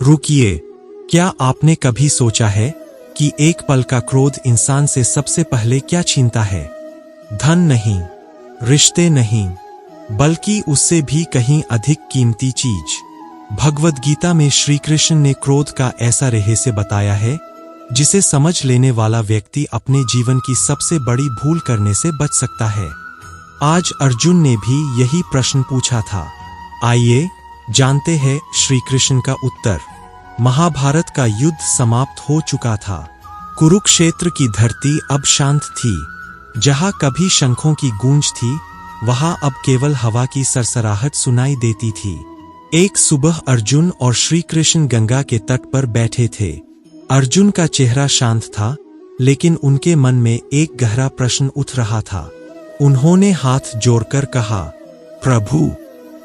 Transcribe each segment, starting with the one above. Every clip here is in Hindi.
रुकिए, क्या आपने कभी सोचा है कि एक पल का क्रोध इंसान से सबसे पहले क्या छीनता है? धन नहीं, रिश्ते नहीं, बल्कि उससे भी कहीं अधिक कीमती चीज। भगवद गीता में श्री कृष्ण ने क्रोध का ऐसा रहस्य बताया है जिसे समझ लेने वाला व्यक्ति अपने जीवन की सबसे बड़ी भूल करने से बच सकता है। आज अर्जुन ने भी यही प्रश्न पूछा था। आइए जानते हैं श्री कृष्ण का उत्तर। महाभारत का युद्ध समाप्त हो चुका था। कुरुक्षेत्र की धरती अब शांत थी। जहां कभी शंखों की गूंज थी, वहां अब केवल हवा की सरसराहट सुनाई देती थी। एक सुबह अर्जुन और श्री कृष्ण गंगा के तट पर बैठे थे। अर्जुन का चेहरा शांत था, लेकिन उनके मन में एक गहरा प्रश्न उठ रहा था। उन्होंने हाथ जोड़कर कहा, प्रभु,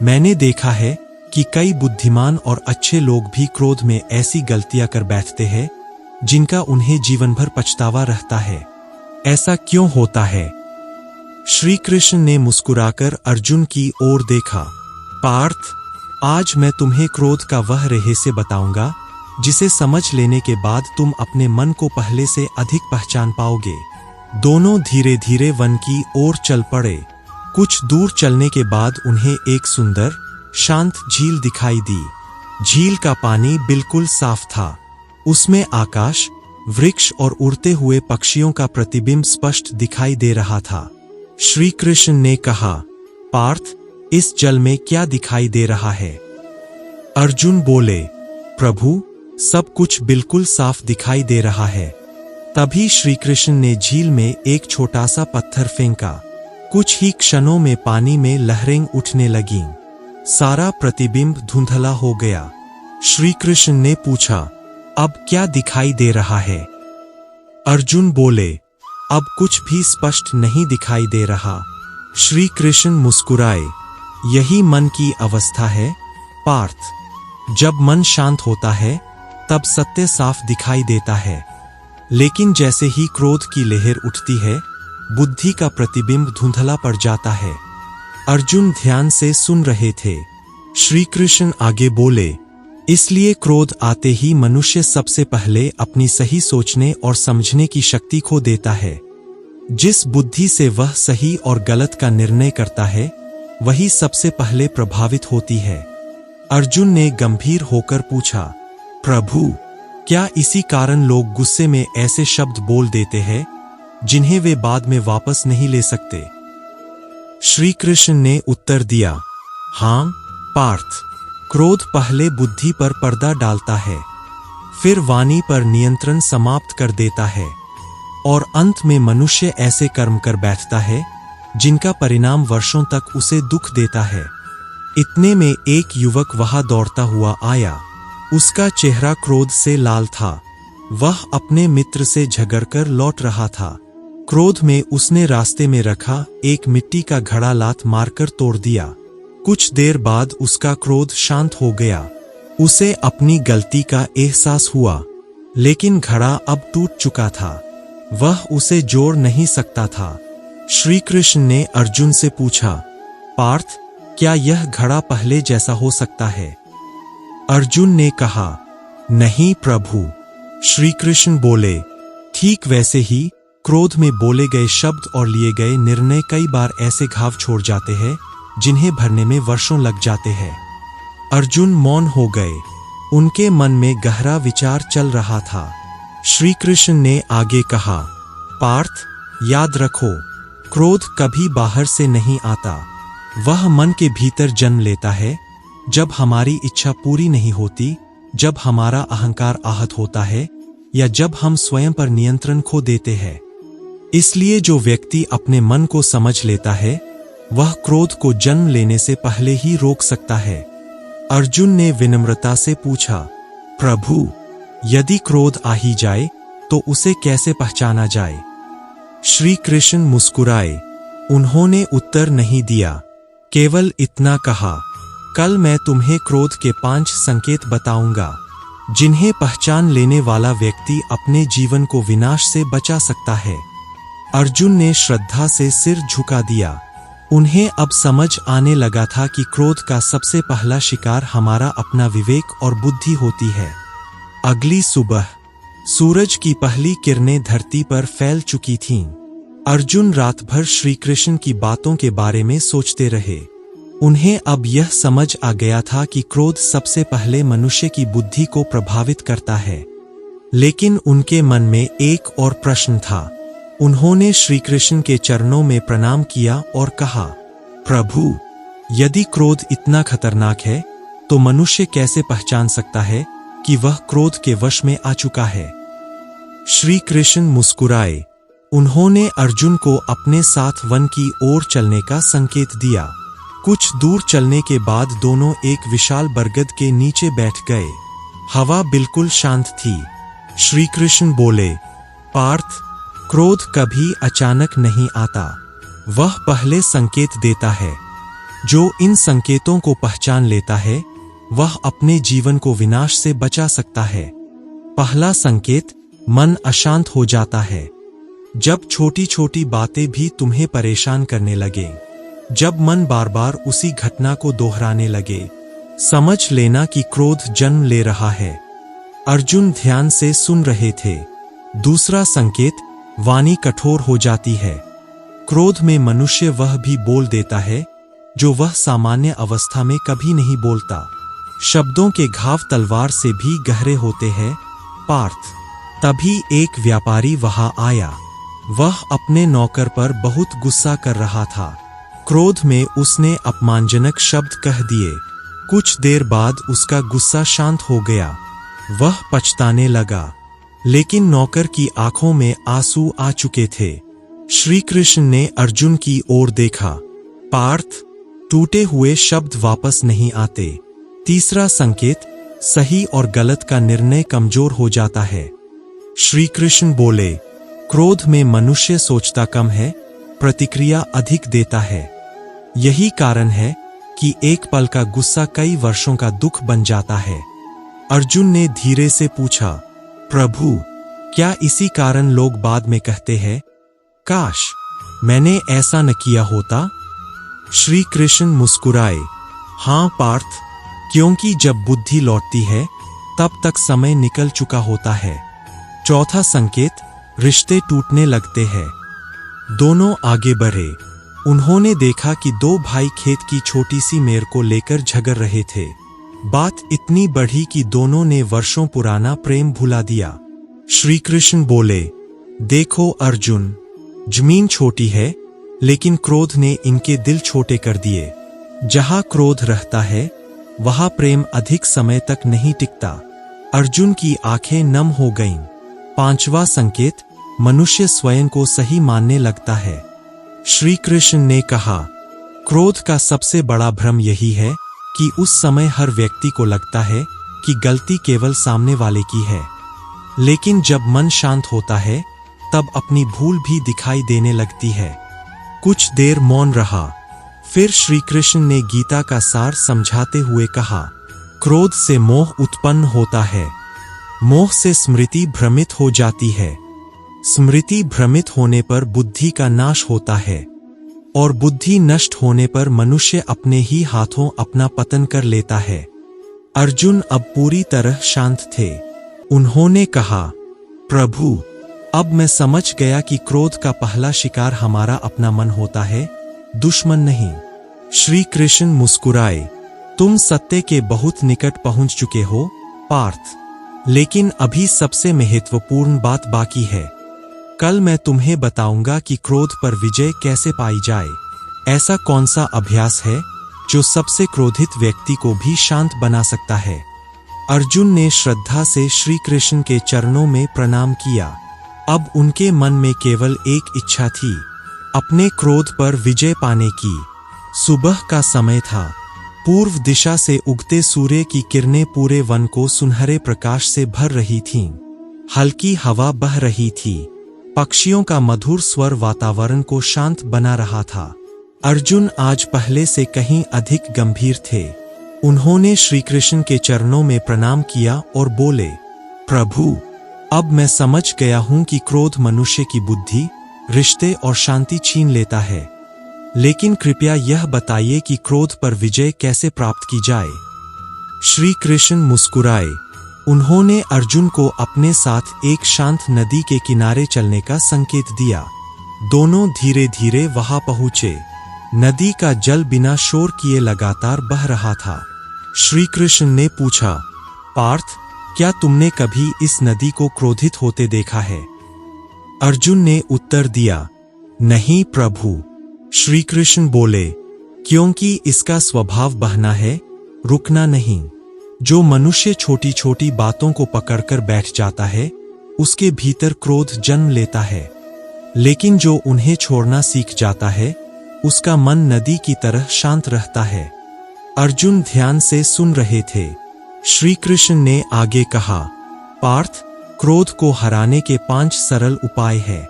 मैंने देखा है कि कई बुद्धिमान और अच्छे लोग भी क्रोध में ऐसी गलतियां कर बैठते हैं जिनका उन्हें जीवन भर पछतावा रहता है। ऐसा क्यों होता है? श्री कृष्ण ने मुस्कुराकर अर्जुन की ओर देखा। पार्थ, आज मैं तुम्हें क्रोध का वह रहस्य बताऊंगा जिसे समझ लेने के बाद तुम अपने मन को पहले से अधिक पहचान पाओगे। दोनों धीरे धीरे वन की ओर चल पड़े। कुछ दूर चलने के बाद उन्हें एक सुंदर, शांत झील दिखाई दी। झील का पानी बिल्कुल साफ था। उसमें आकाश, वृक्ष और उड़ते हुए पक्षियों का प्रतिबिंब स्पष्ट दिखाई दे रहा था। श्री कृष्ण ने कहा, पार्थ, इस जल में क्या दिखाई दे रहा है? अर्जुन बोले, प्रभु, सब कुछ बिल्कुल साफ दिखाई दे रहा है। तभी श्री कृष्ण ने झील में एक छोटा सा पत्थर फेंका। कुछ ही क्षणों में पानी में लहरें उठने लगीं। सारा प्रतिबिंब धुंधला हो गया। श्री कृष्ण ने पूछा, अब क्या दिखाई दे रहा है? अर्जुन बोले, अब कुछ भी स्पष्ट नहीं दिखाई दे रहा। श्री कृष्ण मुस्कुराए, यही मन की अवस्था है पार्थ। जब मन शांत होता है तब सत्य साफ दिखाई देता है, लेकिन जैसे ही क्रोध की लहर उठती है, बुद्धि का प्रतिबिंब धुंधला पड़ जाता है। अर्जुन ध्यान से सुन रहे थे। श्री कृष्ण आगे बोले, इसलिए क्रोध आते ही मनुष्य सबसे पहले अपनी सही सोचने और समझने की शक्ति खो देता है। जिस बुद्धि से वह सही और गलत का निर्णय करता है, वही सबसे पहले प्रभावित होती है। अर्जुन ने गंभीर होकर पूछा, प्रभु, क्या इसी कारण लोग गुस्से में ऐसे शब्द बोल देते हैं जिन्हें वे बाद में वापस नहीं ले सकते? श्री कृष्ण ने उत्तर दिया, हां पार्थ, क्रोध पहले बुद्धि पर पर्दा डालता है, फिर वाणी पर नियंत्रण समाप्त कर देता है और अंत में मनुष्य ऐसे कर्म कर बैठता है जिनका परिणाम वर्षों तक उसे दुख देता है। इतने में एक युवक वहां दौड़ता हुआ आया। उसका चेहरा क्रोध से लाल था। वह अपने मित्र से झगड़कर लौट रहा था। क्रोध में उसने रास्ते में रखा एक मिट्टी का घड़ा लात मारकर तोड़ दिया। कुछ देर बाद उसका क्रोध शांत हो गया। उसे अपनी गलती का एहसास हुआ, लेकिन घड़ा अब टूट चुका था। वह उसे जोड़ नहीं सकता था। श्री कृष्ण ने अर्जुन से पूछा, पार्थ, क्या यह घड़ा पहले जैसा हो सकता है? अर्जुन ने कहा, नहीं प्रभु। श्री कृष्ण बोले, ठीक वैसे ही क्रोध में बोले गए शब्द और लिए गए निर्णय कई बार ऐसे घाव छोड़ जाते हैं जिन्हें भरने में वर्षों लग जाते हैं। अर्जुन मौन हो गए। उनके मन में गहरा विचार चल रहा था। श्री कृष्ण ने आगे कहा, पार्थ, याद रखो, क्रोध कभी बाहर से नहीं आता। वह मन के भीतर जन्म लेता है जब हमारी इच्छा पूरी नहीं होती, जब हमारा अहंकार आहत होता है या जब हम स्वयं पर नियंत्रण खो देते हैं। इसलिए जो व्यक्ति अपने मन को समझ लेता है, वह क्रोध को जन्म लेने से पहले ही रोक सकता है। अर्जुन ने विनम्रता से पूछा, प्रभु, यदि क्रोध आ ही जाए तो उसे कैसे पहचाना जाए? श्री कृष्ण मुस्कुराए। उन्होंने उत्तर नहीं दिया, केवल इतना कहा, कल मैं तुम्हें क्रोध के 5 संकेत बताऊंगा जिन्हें पहचान लेने वाला व्यक्ति अपने जीवन को विनाश से बचा सकता है। अर्जुन ने श्रद्धा से सिर झुका दिया। उन्हें अब समझ आने लगा था कि क्रोध का सबसे पहला शिकार हमारा अपना विवेक और बुद्धि होती है। अगली सुबह सूरज की पहली किरणें धरती पर फैल चुकी थीं। अर्जुन रात भर श्री कृष्ण की बातों के बारे में सोचते रहे। उन्हें अब यह समझ आ गया था कि क्रोध सबसे पहले मनुष्य की बुद्धि को प्रभावित करता है। लेकिन उनके मन में एक और प्रश्न था। उन्होंने श्री कृष्ण के चरणों में प्रणाम किया और कहा, प्रभु, यदि क्रोध इतना खतरनाक है तो मनुष्य कैसे पहचान सकता है कि वह क्रोध के वश में आ चुका है। श्री कृष्ण मुस्कुराए। उन्होंने अर्जुन को अपने साथ वन की ओर चलने का संकेत दिया। कुछ दूर चलने के बाद दोनों एक विशाल बरगद के नीचे बैठ गए। हवा बिल्कुल शांत थी। श्री कृष्ण बोले, पार्थ, क्रोध कभी अचानक नहीं आता, वह पहले संकेत देता है। जो इन संकेतों को पहचान लेता है वह अपने जीवन को विनाश से बचा सकता है। पहला संकेत, मन अशांत हो जाता है। जब छोटी छोटी बातें भी तुम्हें परेशान करने लगे, जब मन बार बार उसी घटना को दोहराने लगे, समझ लेना कि क्रोध जन्म ले रहा है। अर्जुन ध्यान से सुन रहे थे। दूसरा संकेत, वाणी कठोर हो जाती है। क्रोध में मनुष्य वह भी बोल देता है जो वह सामान्य अवस्था में कभी नहीं बोलता। शब्दों के घाव तलवार से भी गहरे होते हैं। पार्थ, तभी एक व्यापारी वहां आया। वह अपने नौकर पर बहुत गुस्सा कर रहा था। क्रोध में उसने अपमानजनक शब्द कह दिए। कुछ देर बाद उसका गुस्सा शांत हो गया। वह पछताने लगा, लेकिन नौकर की आंखों में आंसू आ चुके थे। श्री कृष्ण ने अर्जुन की ओर देखा। पार्थ, टूटे हुए शब्द वापस नहीं आते। तीसरा संकेत, सही और गलत का निर्णय कमजोर हो जाता है। श्री कृष्ण बोले, क्रोध में मनुष्य सोचता कम है, प्रतिक्रिया अधिक देता है। यही कारण है कि एक पल का गुस्सा कई वर्षों का दुख बन जाता है। अर्जुन ने धीरे से पूछा, प्रभु, क्या इसी कारण लोग बाद में कहते हैं, काश मैंने ऐसा न किया होता? श्री कृष्ण मुस्कुराए। हाँ पार्थ, क्योंकि जब बुद्धि लौटती है तब तक समय निकल चुका होता है। चौथा संकेत, रिश्ते टूटने लगते हैं। दोनों आगे बढ़े। उन्होंने देखा कि दो भाई खेत की छोटी सी मेर को लेकर झगड़ रहे थे। बात इतनी बढ़ी कि दोनों ने वर्षों पुराना प्रेम भुला दिया। श्री कृष्ण बोले, देखो अर्जुन, जमीन छोटी है लेकिन क्रोध ने इनके दिल छोटे कर दिए। जहां क्रोध रहता है वहां प्रेम अधिक समय तक नहीं टिकता। अर्जुन की आंखें नम हो गईं। पांचवा संकेत, मनुष्य स्वयं को सही मानने लगता है। श्री कृष्ण ने कहा, क्रोध का सबसे बड़ा भ्रम यही है कि उस समय हर व्यक्ति को लगता है कि गलती केवल सामने वाले की है। लेकिन जब मन शांत होता है तब अपनी भूल भी दिखाई देने लगती है। कुछ देर मौन रहा। फिर श्री कृष्ण ने गीता का सार समझाते हुए कहा, क्रोध से मोह उत्पन्न होता है। मोह से स्मृति भ्रमित हो जाती है। स्मृति भ्रमित होने पर बुद्धि का नाश होता है और बुद्धि नष्ट होने पर मनुष्य अपने ही हाथों अपना पतन कर लेता है। अर्जुन अब पूरी तरह शांत थे। उन्होंने कहा, प्रभु, अब मैं समझ गया कि क्रोध का पहला शिकार हमारा अपना मन होता है, दुश्मन नहीं। श्री कृष्ण मुस्कुराए। तुम सत्य के बहुत निकट पहुंच चुके हो पार्थ, लेकिन अभी सबसे महत्वपूर्ण बात बाकी है। कल मैं तुम्हें बताऊंगा कि क्रोध पर विजय कैसे पाई जाए। ऐसा कौन सा अभ्यास है जो सबसे क्रोधित व्यक्ति को भी शांत बना सकता है। अर्जुन ने श्रद्धा से श्री कृष्ण के चरणों में प्रणाम किया। अब उनके मन में केवल एक इच्छा थी, अपने क्रोध पर विजय पाने की। सुबह का समय था। पूर्व दिशा से उगते सूर्य की किरणें पूरे वन को सुनहरे प्रकाश से भर रही थीं। हल्की हवा बह रही थी। पक्षियों का मधुर स्वर वातावरण को शांत बना रहा था। अर्जुन आज पहले से कहीं अधिक गंभीर थे। उन्होंने श्री कृष्ण के चरणों में प्रणाम किया और बोले, प्रभु, अब मैं समझ गया हूं कि क्रोध मनुष्य की बुद्धि, रिश्ते और शांति छीन लेता है। लेकिन कृपया यह बताइए कि क्रोध पर विजय कैसे प्राप्त की जाए। श्री कृष्ण मुस्कुराए। उन्होंने अर्जुन को अपने साथ एक शांत नदी के किनारे चलने का संकेत दिया। दोनों धीरे धीरे वहां पहुंचे। नदी का जल बिना शोर किए लगातार बह रहा था। श्री कृष्ण ने पूछा, पार्थ, क्या तुमने कभी इस नदी को क्रोधित होते देखा है? अर्जुन ने उत्तर दिया, नहीं प्रभु। श्री कृष्ण बोले, क्योंकि इसका स्वभाव बहना है, रुकना नहीं। जो मनुष्य छोटी छोटी बातों को पकड़कर बैठ जाता है, उसके भीतर क्रोध जन्म लेता है। लेकिन जो उन्हें छोड़ना सीख जाता है, उसका मन नदी की तरह शांत रहता है। अर्जुन ध्यान से सुन रहे थे। श्री कृष्ण ने आगे कहा, पार्थ, क्रोध को हराने के 5 सरल उपाय हैं।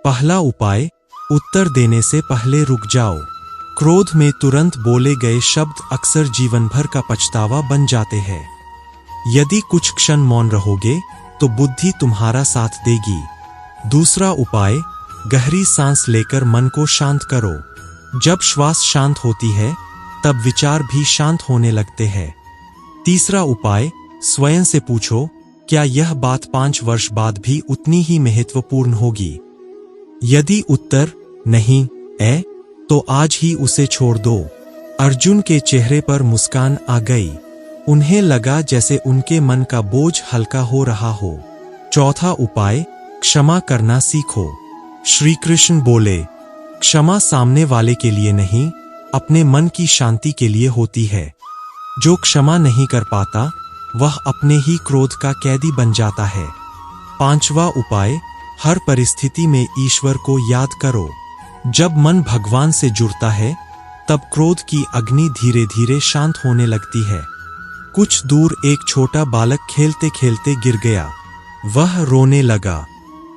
पहला उपाय, उत्तर देने से पहले रुक जाओ। क्रोध में तुरंत बोले गए शब्द अक्सर जीवन भर का पछतावा बन जाते हैं। यदि कुछ क्षण मौन रहोगे तो बुद्धि तुम्हारा साथ देगी। दूसरा उपाय, गहरी सांस लेकर मन को शांत करो। जब श्वास शांत होती है, तब विचार भी शांत होने लगते हैं। तीसरा उपाय, स्वयं से पूछो, क्या यह बात 5 वर्ष बाद भी उतनी ही महत्वपूर्ण होगी? यदि उत्तर नहीं है, तो आज ही उसे छोड़ दो। अर्जुन के चेहरे पर मुस्कान आ गई। उन्हें लगा जैसे उनके मन का बोझ हल्का हो रहा हो। चौथा उपाय, क्षमा करना सीखो। श्री कृष्ण बोले, क्षमा सामने वाले के लिए नहीं, अपने मन की शांति के लिए होती है। जो क्षमा नहीं कर पाता, वह अपने ही क्रोध का कैदी बन जाता है। पांचवा उपाय, हर परिस्थिति में ईश्वर को याद करो। जब मन भगवान से जुड़ता है, तब क्रोध की अग्नि धीरे धीरे शांत होने लगती है। कुछ दूर एक छोटा बालक खेलते खेलते गिर गया। वह रोने लगा।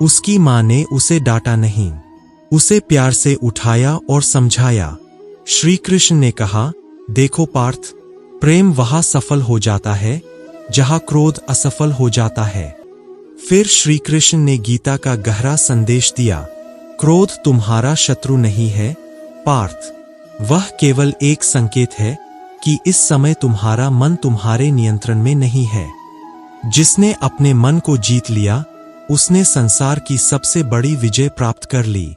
उसकी मां ने उसे डांटा नहीं, उसे प्यार से उठाया और समझाया। श्री कृष्ण ने कहा, देखो पार्थ, प्रेम वहां सफल हो जाता है जहां क्रोध असफल हो जाता है। फिर श्री कृष्ण ने गीता का गहरा संदेश दिया, क्रोध तुम्हारा शत्रु नहीं है पार्थ, वह केवल एक संकेत है कि इस समय तुम्हारा मन तुम्हारे नियंत्रण में नहीं है। जिसने अपने मन को जीत लिया, उसने संसार की सबसे बड़ी विजय प्राप्त कर ली।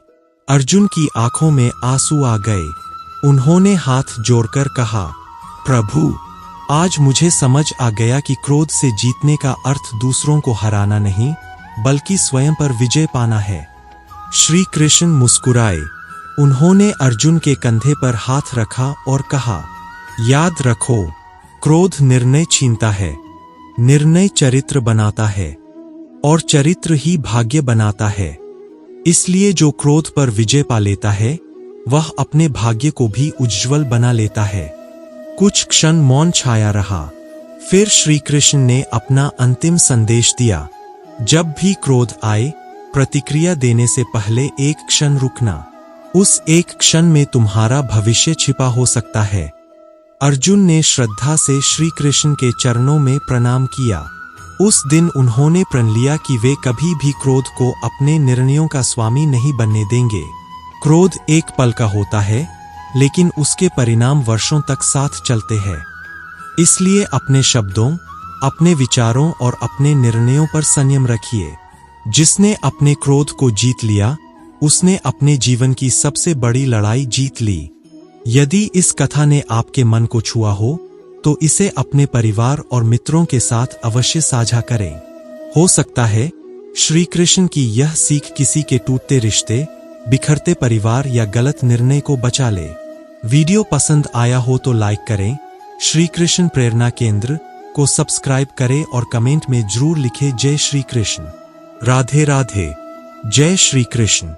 अर्जुन की आंखों में आंसू आ गए। उन्होंने हाथ जोड़कर कहा, प्रभु, आज मुझे समझ आ गया कि क्रोध से जीतने का अर्थ दूसरों को हराना नहीं, बल्कि स्वयं पर विजय पाना है। श्री कृष्ण मुस्कुराए। उन्होंने अर्जुन के कंधे पर हाथ रखा और कहा, याद रखो, क्रोध निर्णय छीनता है, निर्णय चरित्र बनाता है, और चरित्र ही भाग्य बनाता है। इसलिए जो क्रोध पर विजय पा लेता है, वह अपने भाग्य को भी उज्ज्वल बना लेता है। कुछ क्षण मौन छाया रहा। फिर श्री कृष्ण ने अपना अंतिम संदेश दिया, जब भी क्रोध आए, प्रतिक्रिया देने से पहले एक क्षण रुकना। उस एक क्षण में तुम्हारा भविष्य छिपा हो सकता है। अर्जुन ने श्रद्धा से श्री कृष्ण के चरणों में प्रणाम किया। उस दिन उन्होंने प्रण लिया कि वे कभी भी क्रोध को अपने निर्णयों का स्वामी नहीं बनने देंगे। क्रोध एक पल का होता है, लेकिन उसके परिणाम वर्षों तक साथ चलते हैं। इसलिए अपने शब्दों, अपने विचारों और अपने निर्णयों पर संयम रखिए। जिसने अपने क्रोध को जीत लिया, उसने अपने जीवन की सबसे बड़ी लड़ाई जीत ली। यदि इस कथा ने आपके मन को छुआ हो, तो इसे अपने परिवार और मित्रों के साथ अवश्य साझा करें। हो सकता है श्री कृष्ण की यह सीख किसी के टूटते रिश्ते, बिखरते परिवार या गलत निर्णय को बचा ले। वीडियो पसंद आया हो तो लाइक करें, श्री कृष्ण प्रेरणा केंद्र को सब्सक्राइब करें और कमेंट में जरूर लिखें जय श्री कृष्ण। राधे राधे। जय श्री कृष्ण।